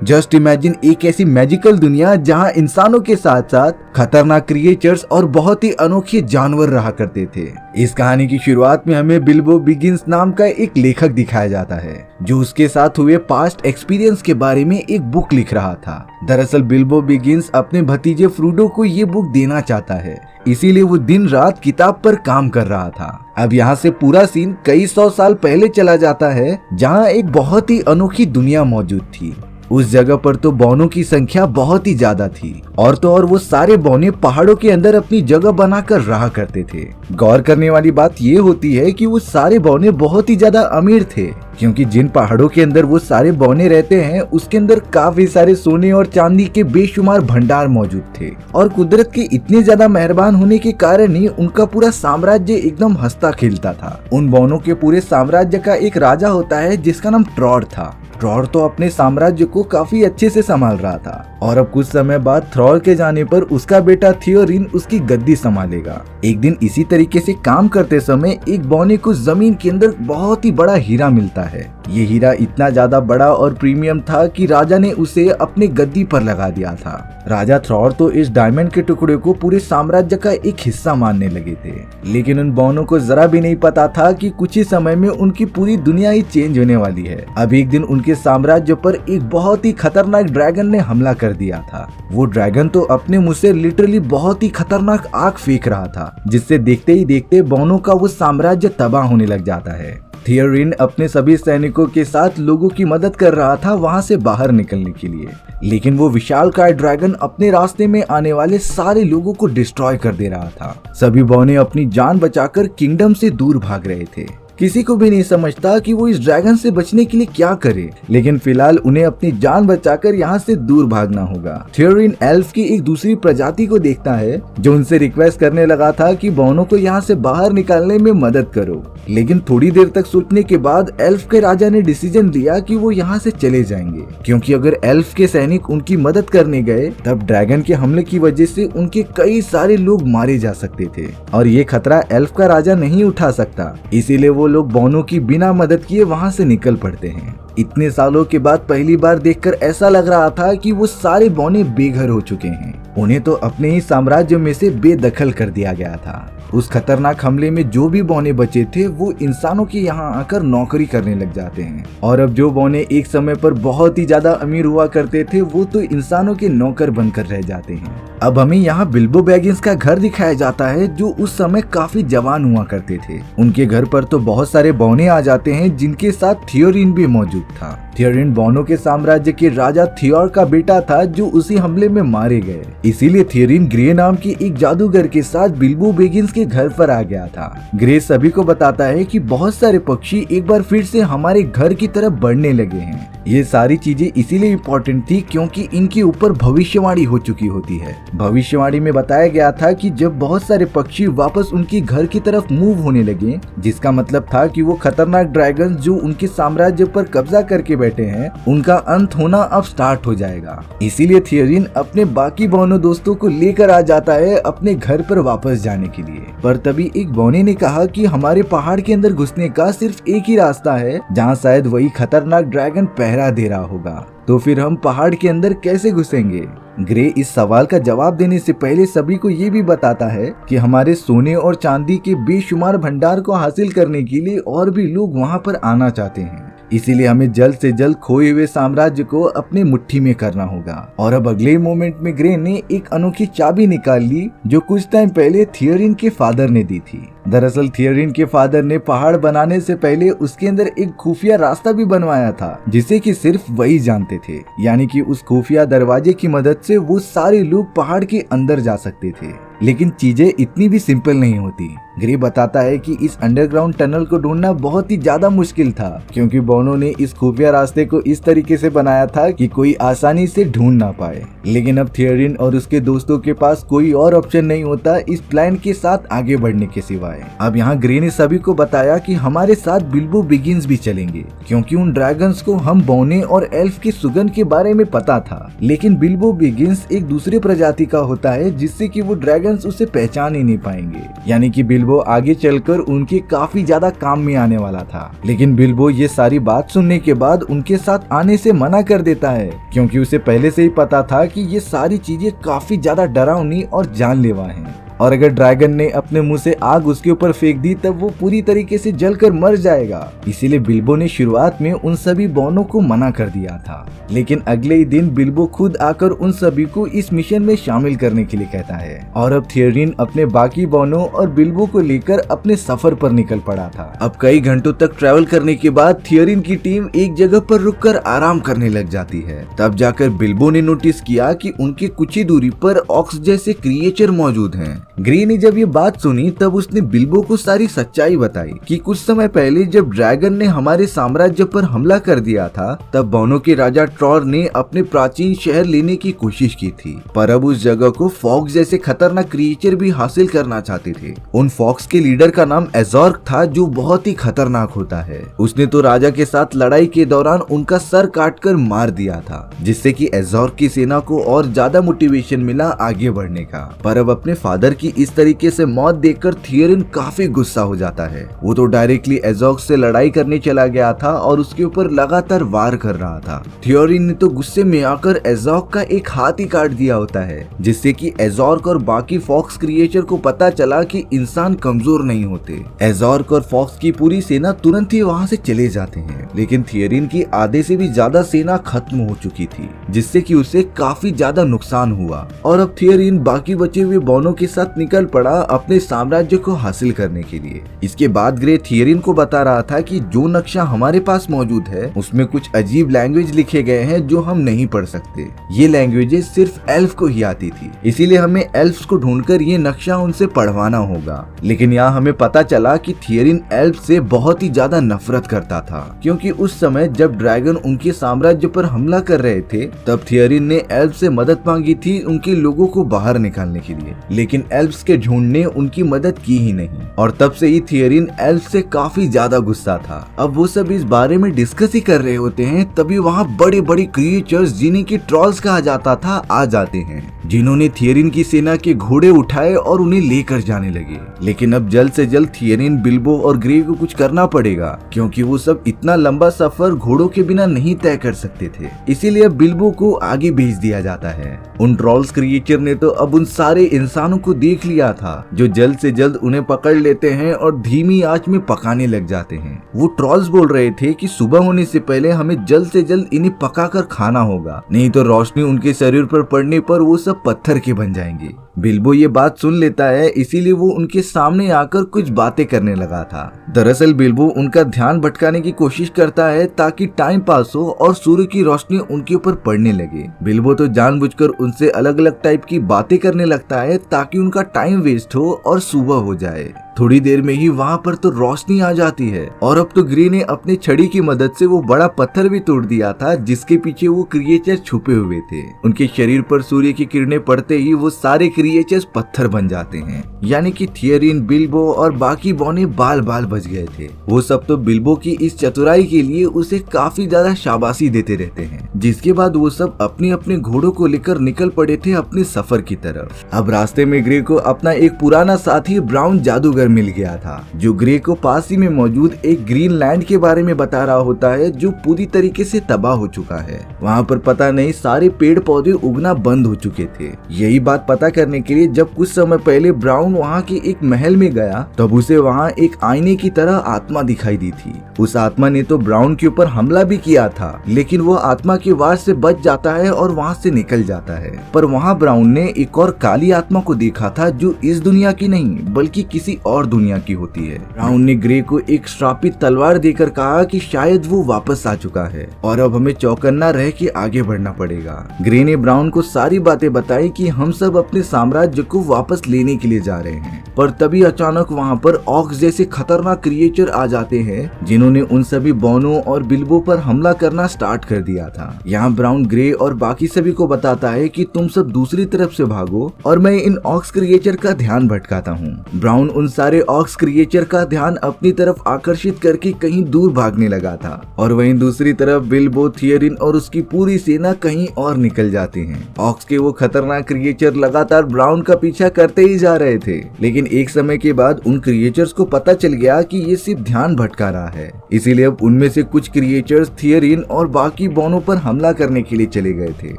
Just imagine एक ऐसी magical दुनिया जहां इंसानों के साथ साथ खतरनाक क्रिएचर्स और बहुत ही अनोखे जानवर रहा करते थे। इस कहानी की शुरुआत में हमें बिल्बो बिगिंस नाम का एक लेखक दिखाया जाता है जो उसके साथ हुए पास्ट एक्सपीरियंस के बारे में एक बुक लिख रहा था। दरअसल बिल्बो बिगिंस अपने भतीजे फ्रूडो को ये बुक देना चाहता है, इसीलिए वो दिन रात किताब पर काम कर रहा था। अब यहाँ से पूरा सीन कई 100 साल पहले चला जाता है जहाँ एक बहुत ही अनोखी दुनिया मौजूद थी। उस जगह पर तो बौनों की संख्या बहुत ही ज्यादा थी और तो और वो सारे बौने पहाड़ों के अंदर अपनी जगह बनाकर रहा करते थे। गौर करने वाली बात ये होती है कि वो सारे बौने बहुत ही ज्यादा अमीर थे, क्योंकि जिन पहाड़ों के अंदर वो सारे बौने रहते हैं उसके अंदर काफी सारे सोने और चांदी के बेशुमार भंडार मौजूद थे और कुदरत के इतने ज्यादा मेहरबान होने के कारण ही उनका पूरा साम्राज्य एकदम हंसता खेलता था। उन बौनों के पूरे साम्राज्य का एक राजा होता है जिसका नाम ट्रॉर था। ट्रॉर तो अपने साम्राज्य को काफी अच्छे से संभाल रहा था और अब कुछ समय बाद थ्रॉर के जाने पर उसका बेटा थियोरिन उसकी गद्दी संभालेगा। एक दिन इसी तरीके से काम करते समय एक बौने को जमीन के अंदर बहुत ही बड़ा हीरा मिलता है। ये हीरा इतना ज्यादा बड़ा और प्रीमियम था कि राजा ने उसे अपने गद्दी पर लगा दिया था। राजा थ्रॉर तो इस डायमंड के टुकड़े को पूरे साम्राज्य का एक हिस्सा मानने लगे थे, लेकिन उन बौनों को जरा भी नहीं पता था कि कुछ ही समय में उनकी पूरी दुनिया ही चेंज होने वाली है। अब एक दिन उनके साम्राज्य पर एक बहुत ही खतरनाक ड्रैगन ने हमला कर दिया था। वो ड्रैगन तो अपने मुंह से लिटरली बहुत ही खतरनाक आग फेंक रहा था, जिससे देखते ही देखते बौनों का वो साम्राज्य तबाह होने लग जाता है। थियोरिन अपने सभी सैनिकों के साथ लोगों की मदद कर रहा था वहां से बाहर निकलने के लिए, लेकिन वो विशालकाय ड्रैगन अपने रास्ते में आने वाले सारे लोगों को डिस्ट्रॉय कर दे रहा था। सभी बौने अपनी जान बचाकर किंगडम से दूर भाग रहे थे। किसी को भी नहीं समझता कि वो इस ड्रैगन से बचने के लिए क्या करे, लेकिन फिलहाल उन्हें अपनी जान बचाकर यहाँ से दूर भागना होगा। थियोरिन एल्फ की एक दूसरी प्रजाति को देखता है जो उनसे रिक्वेस्ट करने लगा था कि बौनों को यहाँ से बाहर निकालने में मदद करो, लेकिन थोड़ी देर तक सोचने के बाद एल्फ के राजा ने डिसीजन लिया कि वो यहाँ से चले जाएंगे, क्योंकि अगर एल्फ के सैनिक उनकी मदद करने गए तब ड्रैगन के हमले की वजह से उनके कई सारे लोग मारे जा सकते थे और ये खतरा एल्फ का राजा नहीं उठा सकता। इसीलिए वो लोग बौनों की बिना मदद किए वहां से निकल पड़ते हैं। इतने सालों के बाद पहली बार देखकर ऐसा लग रहा था कि वो सारे बौने बेघर हो चुके हैं। उन्हें तो अपने ही साम्राज्य में से बेदखल कर दिया गया था। उस खतरनाक हमले में जो भी बौने बचे थे वो इंसानों के यहाँ आकर नौकरी करने लग जाते हैं और अब जो बौने एक समय पर बहुत ही ज्यादा अमीर हुआ करते थे वो तो इंसानों के नौकर बनकर रह जाते हैं। अब हमें यहाँ बिल्बो बैगिंस का घर दिखाया जाता है जो उस समय काफी जवान हुआ करते थे। उनके घर पर तो बहुत सारे बौने आ जाते हैं जिनके साथ थियोरिन भी मौजूद था। थियोरिन बौनों के साम्राज्य के राजा थियोर का बेटा था जो उसी हमले में मारे गए। इसीलिए थियोरिन ग्रे नाम के एक जादूगर के साथ बिल्बो बैगिंस के घर पर आ गया था। ग्रे सभी को बताता है कि बहुत सारे पक्षी एक बार फिर से हमारे घर की तरफ बढ़ने लगे हैं। ये सारी चीजें इसीलिए इम्पोर्टेंट थी क्योंकि इनके ऊपर भविष्यवाणी हो चुकी होती है। भविष्यवाणी में बताया गया था कि जब बहुत सारे पक्षी वापस उनके घर की तरफ मूव होने लगे, जिसका मतलब था कि वो खतरनाक ड्रैगन जो उनके साम्राज्य पर कब्जा करके बैठे हैं उनका अंत होना अब स्टार्ट हो जाएगा। इसीलिए थियोरिन अपने बाकी बौनों दोस्तों को लेकर आ जाता है अपने घर पर वापस जाने के लिए। पर तभी एक बौने ने कहा कि हमारे पहाड़ के अंदर घुसने का सिर्फ एक ही रास्ता है जहाँ शायद वही खतरनाक ड्रैगन पहरा दे रहा होगा, तो फिर हम पहाड़ के अंदर कैसे घुसेंगे? ग्रे इस सवाल का जवाब देने से पहले सभी को ये भी बताता है कि हमारे सोने और चांदी के बेशुमार भंडार को हासिल करने के लिए और भी लोग वहाँ पर आना चाहते हैं, इसीलिए हमें जल्द से जल्द खोए हुए साम्राज्य को अपने मुट्ठी में करना होगा। और अब अगले मोमेंट में ग्रे ने एक अनोखी चाबी निकाल ली जो कुछ टाइम पहले थियोरिन के फादर ने दी थी। दरअसल थियोरिन के फादर ने पहाड़ बनाने से पहले उसके अंदर एक खुफिया रास्ता भी बनवाया था जिसे कि सिर्फ वही जानते थे, यानी कि उस खुफिया दरवाजे की मदद से वो सारे लोग पहाड़ के अंदर जा सकते थे। लेकिन चीजें इतनी भी सिंपल नहीं होती। ग्रे बताता है कि इस अंडरग्राउंड टनल को ढूंढना बहुत ही ज्यादा मुश्किल था, क्योंकि बौनों ने इस खुफिया रास्ते को इस तरीके से बनाया था कि कोई आसानी से ढूंढ ना पाए। लेकिन अब थियोरिन और उसके दोस्तों के पास कोई और ऑप्शन नहीं होता इस प्लान के साथ आगे बढ़ने के सिवाय। जाए। अब यहाँ ग्रे ने सभी को बताया कि हमारे साथ बिल्बो बिगिंस भी चलेंगे, क्योंकि उन ड्रैगन्स को हम बौने और एल्फ की सुगंध के बारे में पता था। लेकिन बिल्बो बिगिंस एक दूसरे प्रजाति का होता है, जिससे कि वो ड्रैगन्स उसे पहचान ही नहीं पाएंगे। यानी कि बिल्बो आगे चलकर उनके काफी ज्यादा काम में आने वाला था। लेकिन बिल्बो ये सारी बात सुनने के बाद उनके साथ आने से मना कर देता है, क्योंकि उसे पहले से ही पता था कि ये सारी चीजें काफी ज्यादा डरावनी और जानलेवा हैं, और अगर ड्रैगन ने अपने मुंह से आग उसके ऊपर फेंक दी तब वो पूरी तरीके से जलकर मर जाएगा। इसीलिए बिल्बो ने शुरुआत में उन सभी बौनों को मना कर दिया था। लेकिन अगले ही दिन बिल्बो खुद आकर उन सभी को इस मिशन में शामिल करने के लिए कहता है, और अब थियरिन अपने बाकी बौनों और बिल्बो को लेकर अपने सफर पर निकल पड़ा था। अब कई घंटों तक ट्रैवल करने के बाद थियरिन की टीम एक जगह पर रुककर आराम करने लग जाती है। तब जाकर बिल्बो ने नोटिस किया कि उनके कुछ ही दूरी पर ऑक्स जैसे क्रिएचर मौजूद हैं। ग्रे ने जब ये बात सुनी तब उसने बिल्बो को सारी सच्चाई बताई कि कुछ समय पहले जब ड्रैगन ने हमारे साम्राज्य पर हमला कर दिया था, तब बौनों के राजा ट्रॉर ने अपने प्राचीन शहर लेने की कोशिश की थी, पर अब उस जगह को फॉक्स जैसे खतरनाक क्रिएचर भी हासिल करना चाहते थे। उन फॉक्स के लीडर का नाम एजॉर्क था, जो बहुत ही खतरनाक होता है। उसने तो राजा के साथ लड़ाई के दौरान उनका सर काटकर मार दिया था, जिससे कि एजॉर्क की सेना को और ज्यादा मोटिवेशन मिला आगे बढ़ने का। पर अब अपने फादर की इस तरीके से मौत देखकर थियरिन काफी गुस्सा हो जाता है। वो तो डायरेक्टली एजॉर्क से लड़ाई करने चला गया था और उसके ऊपर लगातार वार कर रहा था। थियरिन ने तो गुस्से में आकर एजॉर्क का एक हाथ ही काट दिया होता है, जिससे कि एजॉर्क और बाकी फॉक्स क्रिएचर को पता चला कि इंसान कमजोर नहीं होते। एजॉर्क और फॉक्स की पूरी सेना तुरंत ही वहाँ से चले जाते हैं, लेकिन थियरिन की आधे से भी ज्यादा सेना खत्म हो चुकी थी, जिससे कि उसे काफी ज्यादा नुकसान हुआ। और अब थियरिन बाकी बचे हुए बौनों के साथ निकल पड़ा अपने साम्राज्य को हासिल करने के लिए। इसके बाद ग्रे थियरिन को बता रहा था कि जो नक्शा हमारे पास मौजूद है उसमें कुछ अजीब लैंग्वेज लिखे गए हैं जो हम नहीं पढ़ सकते। ये लैंग्वेजेस सिर्फ एल्फ को ही आती थी, इसीलिए हमें एल्फ्स को ढूंढकर ये नक्शा उनसे पढ़वाना होगा। लेकिन यहाँ हमें पता चला कि थियरिन एल्फ से बहुत ही ज्यादा नफरत करता था, क्योंकि उस समय जब ड्रैगन उनके साम्राज्य पर हमला कर रहे थे तब थियरिन ने एल्फ से मदद मांगी थी उनके लोगों को बाहर निकालने के लिए, लेकिन एल्फ्स के झुंड ने उनकी मदद की ही नहीं। और तब से ही थियरिन एल्फ से काफी ज्यादा गुस्सा था। अब वो सब इस बारे में डिस्कस ही कर रहे होते हैं, तभी वहाँ बड़े बड़े क्रिएचर्स जिन्हें की ट्रॉल्स कहा जाता था आ जाते हैं, जिन्होंने थियरिन की सेना के घोड़े उठाए और उन्हें लेकर जाने लगे। लेकिन अब जल्द से जल्द थियरिन, बिल्बो और ग्रे को कुछ करना पड़ेगा, क्योंकि वो सब इतना लंबा सफर घोड़ों के बिना नहीं तय कर सकते थे। इसीलिए बिल्बो को आगे भेज दिया जाता है। उन ट्रॉल्स क्रिएचर ने तो अब उन सारे इंसानों को देख लिया था, जो जल्द से जल्द उन्हें पकड़ लेते हैं और धीमी आंच में पकाने लग जाते हैं। वो ट्रॉल्स बोल रहे थे कि सुबह होने से पहले हमें जल्द से जल्द इन्हें पकाकर खाना होगा, नहीं तो रोशनी उनके शरीर पर पड़ने पर वो सब पत्थर के बन जाएंगे। बिल्बो ये बात सुन लेता है, इसीलिए वो उनके सामने आकर कुछ बातें करने लगा था। दरअसल बिल्बो उनका ध्यान भटकाने की कोशिश करता है ताकि टाइम पास हो और सूर्य की रोशनी उनके ऊपर पड़ने लगे। बिल्बो तो जानबूझकर उनसे अलग अलग टाइप की बातें करने लगता है ताकि उनका टाइम वेस्ट हो और सुबह हो जाए। थोड़ी देर में ही वहाँ पर तो रोशनी आ जाती है, और अब तो ग्रे ने अपनी छड़ी की मदद से वो बड़ा पत्थर भी तोड़ दिया था जिसके पीछे वो क्रिएचर छुपे हुए थे। उनके शरीर पर सूर्य की किरणें पड़ते ही वो सारे क्रिएचर्स पत्थर बन जाते हैं, यानी कि थियरिन, बिल्बो और बाकी बौने बाल बाल बच गए थे। वो सब तो बिल्बो की इस चतुराई के लिए उसे काफी ज्यादा शाबाशी देते रहते हैं। जिसके बाद वो सब अपने अपने घोड़ों को लेकर निकल पड़े थे अपने सफर की तरफ। अब रास्ते में ग्रे को अपना एक पुराना साथी ब्राउन जादूगर मिल गया था, जो ग्रे को पास ही में मौजूद एक ग्रीन लैंड के बारे में बता रहा होता है, जो पूरी तरीके से तबाह हो चुका है। वहाँ पर पता नहीं सारे पेड़ पौधे उगना बंद हो चुके थे। यही बात पता करने के लिए जब कुछ समय पहले ब्राउन वहाँ के एक महल में गया, तब उसे वहाँ एक आईने की तरह आत्मा दिखाई दी थी। उस आत्मा ने तो ब्राउन के ऊपर हमला भी किया था, लेकिन वो आत्मा के वार से बच जाता है और वहाँ से निकल जाता है। पर वहाँ ब्राउन ने एक और काली आत्मा को देखा था, जो इस दुनिया की नहीं बल्कि किसी और दुनिया की होती है। ब्राउन ने ग्रे को एक श्रापित तलवार देकर कहा कि शायद वो वापस आ चुका है और अब हमें चौकन्ना रह के आगे बढ़ना पड़ेगा। ग्रे ने ब्राउन को सारी बातें बताई कि हम सब अपने साम्राज्य को वापस लेने के लिए जा रहे हैं। पर तभी अचानक वहाँ पर ऑक्स जैसे खतरनाक क्रिएचर आ जाते हैं जिन्होंने उन सभी बॉनो और बिल्बो पर हमला करना स्टार्ट कर दिया था। यहाँ ब्राउन ग्रे और बाकी सभी को बताता है कि तुम सब दूसरी तरफ से भागो और मैं इन ऑक्स क्रिएचर का ध्यान भटकाता हूँ। ब्राउन उन सारे ऑक्स क्रिएचर का ध्यान अपनी तरफ आकर्षित करके कहीं दूर भागने लगा था और वहीं दूसरी तरफ बिल्बो, थियरिन और उसकी पूरी सेना कहीं और निकल जाते हैं। ऑक्स के वो खतरनाक क्रिएचर लगातार ब्राउन का पीछा करते ही जा रहे थे, लेकिन एक समय के बाद उन क्रिएचर्स को पता चल गया कि ये सिर्फ ध्यान भटका रहा है। इसीलिए अब उनमें से कुछ क्रिएचर्स थियरिन और बाकी बॉनो पर हमला करने के लिए चले गए थे।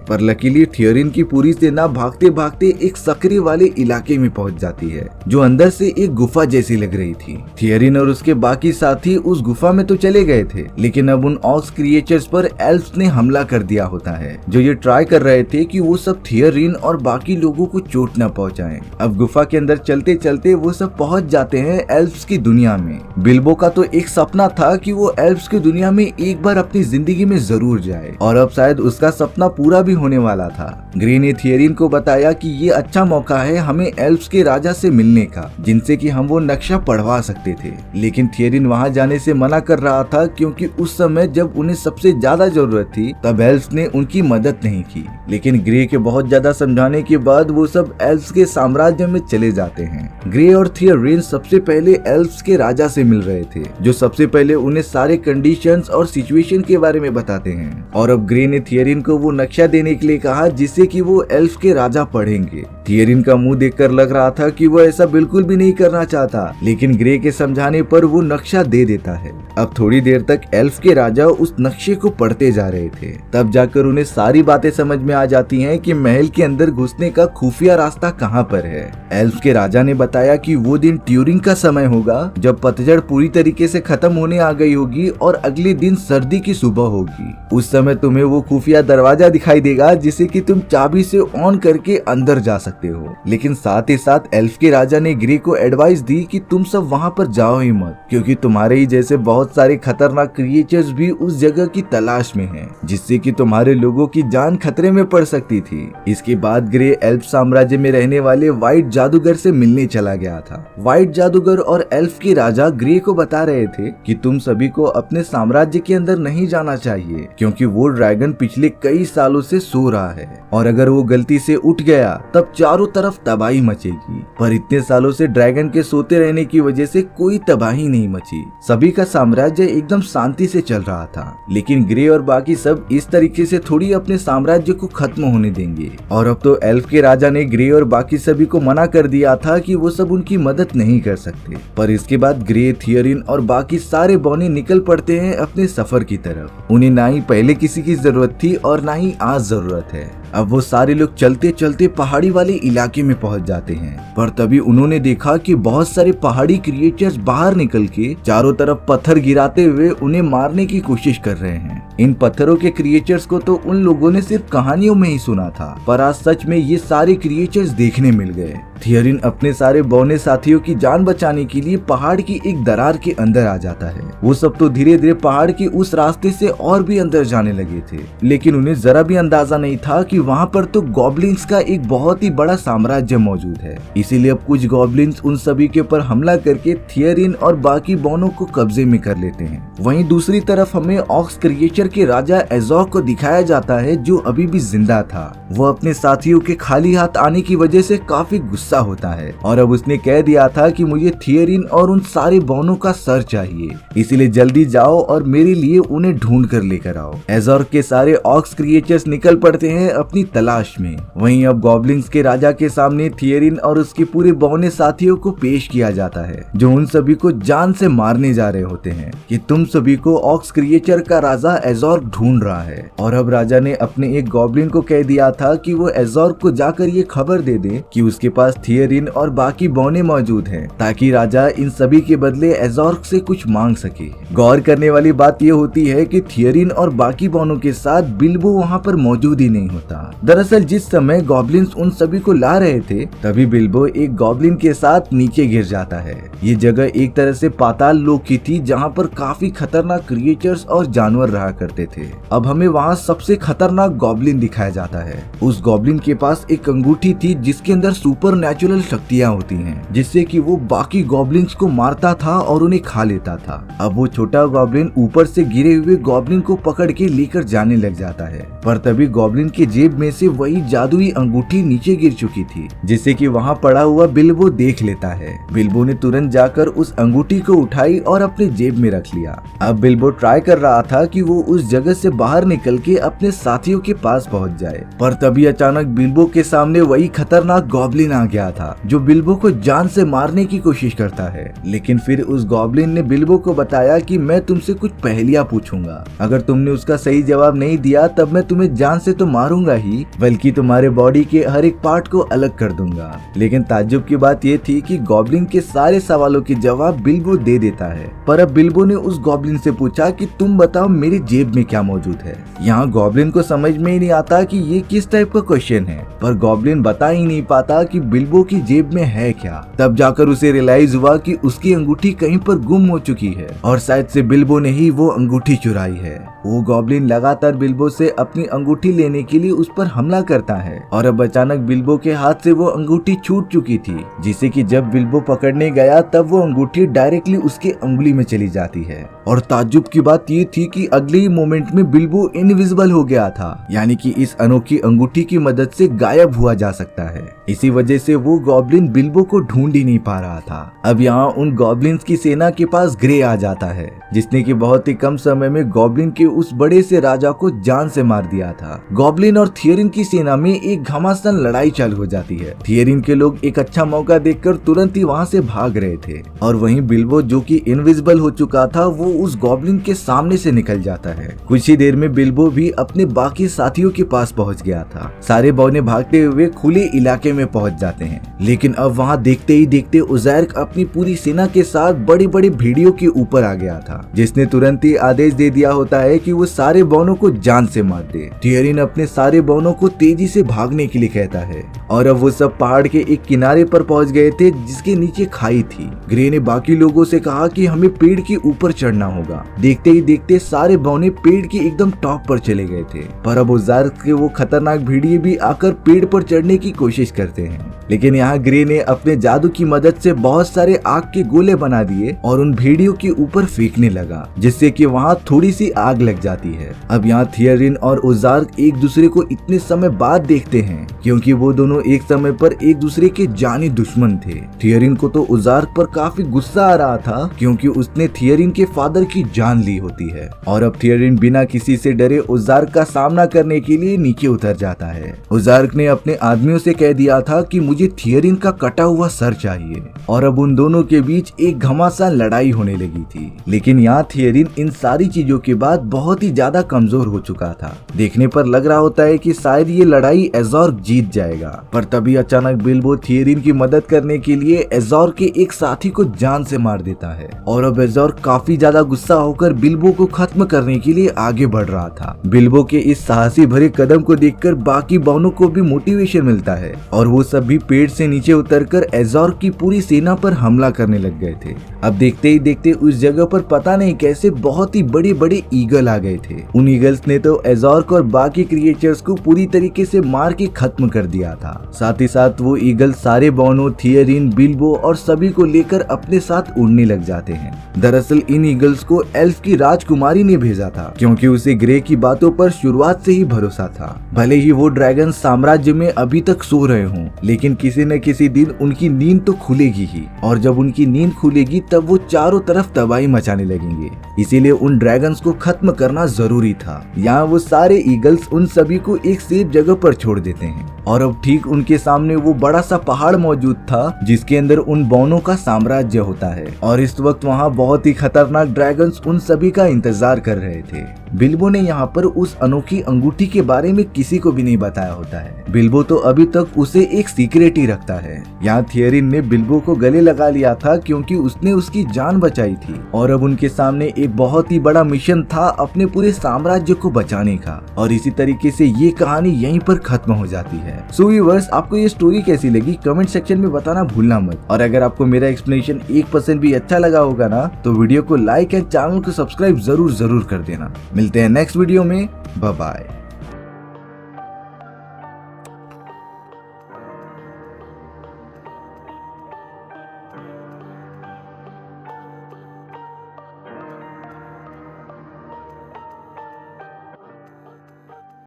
पर लकीली थियरिन की पूरी सेना भागते भागते एक सक्रिय वाले इलाके में पहुंच जाती है जो अंदर से एक गुफा जैसी लग रही थी। थियरिन और उसके बाकी साथी उस गुफा में तो चले गए थे, लेकिन अब उन ऑक्स क्रिएचर्स पर एल्फ्स ने हमला कर दिया होता है जो ये ट्राई कर रहे थे कि वो सब थियरिन और बाकी लोगों को चोट न पहुंचाएं। अब गुफा के अंदर चलते चलते वो सब पहुंच जाते हैं एल्फ्स की दुनिया में। बिल्बो का तो एक सपना था कि वो एल्फ्स की दुनिया में एक बार अपनी जिंदगी में जरूर जाए और अब शायद उसका सपना पूरा भी होने वाला था। ग्रे ने थियरिन को बताया कि ये अच्छा मौका है हमें एल्फ्स के राजा से मिलने का, जिनसे कि हम वो नक्शा पढ़वा सकते थे। लेकिन थियरिन वहां जाने से मना कर रहा था क्योंकि उस समय जब उन्हें सबसे ज्यादा जरूरत थी तब एल्फ्स ने उनकी मदद नहीं की। लेकिन ग्रे के बहुत ज्यादा समझाने के बाद वो सब एल्फ्स के साम्राज्य में चले जाते हैं। ग्रे और थियरिन सबसे पहले एल्फ्स के राजा से मिल रहे थे जो सबसे पहले उन्हें सारे कंडीशंस और सिचुएशन के बारे में बताते हैं। और अब ग्रे ने थियरिन को वो नक्शा देने के लिए कहा जिससे कि वो एल्फ के राजा पढ़ेंगे। थियरिन का मुंह देखकर लग रहा था कि वो ऐसा बिल्कुल भी नहीं करना चाहता, लेकिन ग्रे के समझाने पर वो नक्शा दे देता है। अब थोड़ी देर तक एल्फ के राजा उस नक्शे को पढ़ते जा रहे थे, तब जाकर उन्हें सारी बातें समझ में आ जाती हैं कि महल के अंदर घुसने का खुफिया रास्ता कहाँ पर है। एल्फ के राजा ने बताया कि वो दिन ट्यूरिंग का समय होगा जब पतझड़ पूरी तरीके से खत्म होने आ गई होगी और अगले दिन सर्दी की सुबह होगी। उस समय तुम्हें वो खुफिया दरवाजा दिखाई देगा जिसे कि तुम चाबी से ऑन करके अंदर जा सकते हो। लेकिन साथ ही साथ एल्फ के राजा ने ग्रे को एडवाइस दी कि तुम सब वहाँ पर जाओ ही मत, क्योंकि तुम्हारे ही जैसे बहुत सारे खतरनाक क्रिएचर्स भी उस जगह की तलाश में हैं, जिससे कि तुम्हारे लोगों की जान खतरे में पड़ सकती थी। इसके बाद ग्रे एल्फ साम्राज्य में रहने वाले व्हाइट जादूगर से मिलने चला गया था। व्हाइट जादूगर और एल्फ के राजा ग्रे को बता रहे थे कि तुम सभी को अपने साम्राज्य के अंदर नहीं जाना चाहिए, क्योंकि वो ड्रैगन पिछले कई सालों से सो रहा है और अगर वो गलती से उठ गया तब चारों तरफ तबाही मचेगी। पर इतने सालों से ड्रैगन के सोते रहने की वजह से कोई तबाही नहीं मची। सभी का साम्राज्य एकदम शांति से चल रहा था। लेकिन ग्रे और बाकी सब इस तरीके से थोड़ी अपने साम्राज्य को खत्म होने देंगे। और अब तो एल्फ के राजा ने ग्रे और बाकी सभी को मना कर दिया था कि वो सब उनकी मदद नहीं कर सकते। पर इसके बाद ग्रे, थियरिन और बाकी सारे बॉनी निकल पड़ते हैं अपने सफर की तरफ। उन्हें ना ही पहले किसी की जरूरत थी और ना ही आज जरूरत है। अब वो सारे लोग चलते चलते पहाड़ी वाले इलाके में पहुंच जाते हैं। पर तभी उन्होंने देखा कि बहुत सारे पहाड़ी क्रिएचर्स बाहर निकल के चारों तरफ पत्थर गिराते हुए उन्हें मारने की कोशिश कर रहे हैं। इन पत्थरों के क्रिएचर्स को तो उन लोगों ने सिर्फ कहानियों में ही सुना था, पर आज सच में ये सारे क्रिएचर्स देखने मिल गए। थियरिन अपने सारे बौने साथियों की जान बचाने के लिए पहाड़ की एक दरार के अंदर आ जाता है। वो सब तो धीरे धीरे पहाड़ के उस रास्ते से और भी अंदर जाने लगे थे, लेकिन उन्हें जरा भी अंदाजा नहीं था कि वहाँ पर तो गॉब्लिन्स का एक बहुत ही बड़ा साम्राज्य मौजूद है। इसीलिए अब कुछ गॉब्लिन्स उन सभी के ऊपर हमला करके थियरिन और बाकी बॉनों को कब्जे में कर लेते हैं। वहीं दूसरी तरफ हमें ऑक्स क्रिएचर के राजा एजोर को दिखाया जाता है जो अभी भी जिंदा था। वो अपने साथियों के खाली हाथ आने की वजह से काफी गुस्सा होता है और अब उसने कह दिया था कि मुझे थियरिन और उन सारे बॉनों का सर चाहिए, इसीलिए जल्दी जाओ और मेरे लिए उन्हें ढूंढ कर लेकर आओ। एजोर के सारे ऑक्स क्रिएचर्स निकल पड़ते हैं अपनी तलाश में। वहीं अब गॉब्लिन्स के राजा के सामने थियरिन और उसके पूरे बौने साथियों को पेश किया जाता है, जो उन सभी को जान से मारने जा रहे होते हैं कि तुम सभी को ऑक्स क्रिएचर का राजा एजोर ढूंढ रहा है। और अब राजा ने अपने एक गॉब्लिन को कह दिया था कि वो एजोर को जाकर ये खबर दे दे कि उसके पास पास थियरिन और बाकी बौने मौजूद हैं ताकि राजा इन सभी के बदले एज़ोर्क से कुछ मांग सके। गौर करने वाली बात यह होती है कि थियरिन और बाकी बौनों के साथ बिल्बो वहाँ पर मौजूद ही नहीं होता। दरअसल जिस समय गॉब्लिन्स उन सभी को ला रहे थे तभी बिल्बो एक गॉब्लिन के साथ नीचे गिर जाता है। ये जगह एक तरह से पाताल लोक की थी जहाँ पर काफी खतरनाक क्रिएचर्स और जानवर रहा करते थे। अब हमें वहाँ सबसे खतरनाक गॉब्लिन दिखाया जाता है। उस गॉब्लिन के पास एक अंगूठी थी जिसके अंदर सुपर नेचुरल शक्तियाँ होती हैं, जिससे कि वो बाकी गॉब्लिन्स को मारता था और उन्हें खा लेता था। अब वो छोटा गॉब्लिन ऊपर से गिरे हुए गॉब्लिन को पकड़ के लेकर जाने लग जाता है, पर तभी गॉब्लिन के जेब में से वही जादुई अंगूठी नीचे गिर चुकी थी, जिससे कि वहाँ पड़ा हुआ बिल्बो देख लेता है। बिल्बो ने तुरंत जाकर उस अंगूठी को उठाई और अपने जेब में रख लिया। अब बिल्बो ट्राई कर रहा था कि वो उस जगह से बाहर निकल के अपने साथियों के पास पहुंच जाए, पर तभी अचानक बिल्बो के सामने वही खतरनाक गॉब्लिन आ गया था जो बिल्बो को जान से मारने की कोशिश करता है। लेकिन फिर उस गॉब्लिन ने बिल्बो को बताया कि मैं तुमसे कुछ पहेलियां पूछूंगा, अगर तुमने उसका सही जवाब नहीं दिया तब मैं तुम्हें जान से तो मारूंगा ही, बल्कि तुम्हारे बॉडी के हर एक पार्ट को अलग कर दूंगा। लेकिन ताज्जुब की बात यह थी कि गॉब्लिन के सारे सवालों के जवाब बिल्बो दे देता है। पर अब बिल्बो ने उस गॉब्लिन से पूछा कि तुम बताओ मेरी जेब में क्या मौजूद है। यहाँ गॉब्लिन को समझ में ही नहीं आता कि ये किस टाइप का क्वेश्चन है, पर गॉब्लिन बता ही नहीं पाता कि बिल्बो की जेब में है क्या। तब जाकर उसे रियलाइज हुआ कि उसकी अंगूठी कहीं पर गुम हो चुकी है और शायद से बिल्बो ने ही वो अंगूठी चुराई है। वो गॉब्लिन लगातार बिल्बो से अपनी अंगूठी लेने के लिए उस पर हमला करता है और अब अचानक बिल्बो के हाथ से वो अंगूठी छूट चुकी थी, जिससे कि जब बिल्बो पकड़ने गया तब वो अंगूठी डायरेक्टली उसके अंगुली में चली जाती है। और ताज्जुब की बात ये थी कि अगले ही मोमेंट में बिल्बो इनविजिबल हो गया था, यानी कि इस अनोखी अंगूठी की मदद से गायब हुआ जा सकता है। इसी वजह से वो गॉब्लिन बिल्बो को ढूंढ ही नहीं पा रहा था। अब यहाँ उन गॉब्लिन्स की सेना के पास ग्रे आ जाता है, जिसने कि बहुत ही कम समय में गॉब्लिन के उस बड़े से राजा को जान से मार दिया था। गॉब्लिन और थियरिन की सेना में एक घमासान लड़ाई चालू हो जाती है। थियरिन के लोग एक अच्छा मौका देखकर तुरंत ही वहाँ से भाग रहे थे और वहीं बिल्बो जो कि इनविजिबल हो चुका था वो उस गॉब्लिन के सामने से निकल जाता है। कुछ ही देर में बिल्बो भी अपने बाकी साथियों के पास पहुँच गया था। सारे बौने भागते हुए खुले इलाके में पहुँच जाते हैं, लेकिन अब वहाँ देखते ही देखते उज़ैर्क अपनी पूरी सेना के साथ बड़ी बड़ी भीड़ियों के ऊपर आ गया था, जिसने तुरंत ही आदेश दे दिया होता है कि वो सारे बौनों को जान से मार दे। थियरिन अपने सारे बौनों को तेजी से भागने के लिए कहता है और अब वो सब पहाड़ के एक किनारे पर पहुंच गए थे जिसके नीचे खाई थी। ग्रे ने बाकी लोगों से कहा कि हमें पेड़ के ऊपर चढ़ना होगा। देखते ही देखते सारे बौने पेड़ के एकदम टॉप पर चले गए थे, पर अब उज़ैर्क के वो खतरनाक भेड़िए भी आकर पेड़ पर चढ़ने की कोशिश करते हैं। लेकिन यहाँ ग्रे ने अपने जादू की मदद से बहुत सारे आग के गोले बना दिए और उन भेड़ियों के ऊपर फेंकने लगा, जिससे कि वहाँ थोड़ी सी आग लग जाती है। अब यहाँ थियरिन और उज़ैर्क एक दूसरे को इतने समय बाद देखते हैं क्योंकि वो दोनों एक समय पर एक दूसरे के जानी दुश्मन थे। थियरिन को तो उज़ैर्क पर काफी गुस्सा आ रहा था क्योंकि उसने थियरिन के फादर की जान ली होती है और अब थियरिन बिना किसी से डरे उज़ैर्क का सामना करने के लिए नीचे उतर जाता है। उज़ैर्क ने अपने आदमियों से कह दिया था कि मुझे थियरिन का कटा हुआ सर चाहिए और अब उन दोनों के बीच एक घमासान लड़ाई होने लगी थी। लेकिन यहाँ थियरिन इन सारी चीजों के बाद बहुत ही ज्यादा कमजोर हो चुका था। देखने पर लग रहा होता है कि शायद ये लड़ाई एज़ोर्क जीत जाएगा, पर तभी अचानक बिल्बो थियरिन की मदद करने के लिए एज़ोर्क के एक साथी को जान से मार देता है और अब एज़ोर्क काफी ज्यादा गुस्सा होकर बिल्बो को खत्म करने के लिए आगे बढ़ रहा था। बिल्बो के इस साहसी भरे कदम को देखकर बाकी बौनों को भी मोटिवेशन मिलता है और वो सब भी पेड़ से नीचे उतरकर एज़ोर्क की पूरी सेना पर हमला करने लग गए थे। अब देखते ही देखते उस जगह पर पता नहीं कैसे बहुत ही बड़े बड़े ईगल आ गए थे। उन ईगल्स ने तो एज़ोर्क और बाकी क्रिएचर्स को पूरी तरीके से मार के खत्म कर दिया था। साथ ही साथ वो ईगल सारे बौनों, थियरिन, बिल्बो और सभी को लेकर अपने साथ उड़ने लग जाते हैं। दरअसल इन ईगल्स को एल्फ की राजकुमारी ने भेजा था क्योंकि उसे ग्रे की बातों पर शुरुआत से ही भरोसा था। भले ही वो ड्रैगन साम्राज्य में अभी तक सो रहे हों, लेकिन किसी न किसी दिन उनकी नींद तो खुलेगी ही और जब उनकी नींद खुलेगी तब वो चारों तरफ तबाही मचाने लगेंगे। इसीलिए उन ड्रैगन्स को खत्म करना जरूरी था। यहाँ वो सारे ईगल्स उन सभी को एक सेफ जगह पर छोड़ देते हैं और अब ठीक उनके सामने वो बड़ा सा पहाड़ मौजूद था जिसके अंदर उन बौनों का साम्राज्य होता है और इस वक्त वहाँ बहुत ही खतरनाक ड्रैगन्स उन सभी का इंतजार कर रहे थे। बिल्बो ने यहाँ पर उस अनोखी अंगूठी के बारे में किसी को भी नहीं बताया होता है। बिल्बो तो अभी तक उसे एक सीक्रेट ही रखता है। यहाँ थियरिन ने बिल्बो को गले लगा लिया था क्योंकि उसने उसकी जान बचाई थी और अब उनके सामने एक बहुत ही बड़ा मिशन था अपने पूरे साम्राज्य को बचाने का। और इसी तरीके से ये कहानी यहीं पर खत्म हो जाती है। सो व्यूअर्स, आपको ये स्टोरी कैसी लगी कमेंट सेक्शन में बताना भूलना मत। और अगर आपको मेरा एक्सप्लेनेशन 1% भी अच्छा लगा होगा ना तो वीडियो को लाइक एंड चैनल को सब्सक्राइब जरूर कर देना। मिलते हैं नेक्स्ट वीडियो में। Bye bye.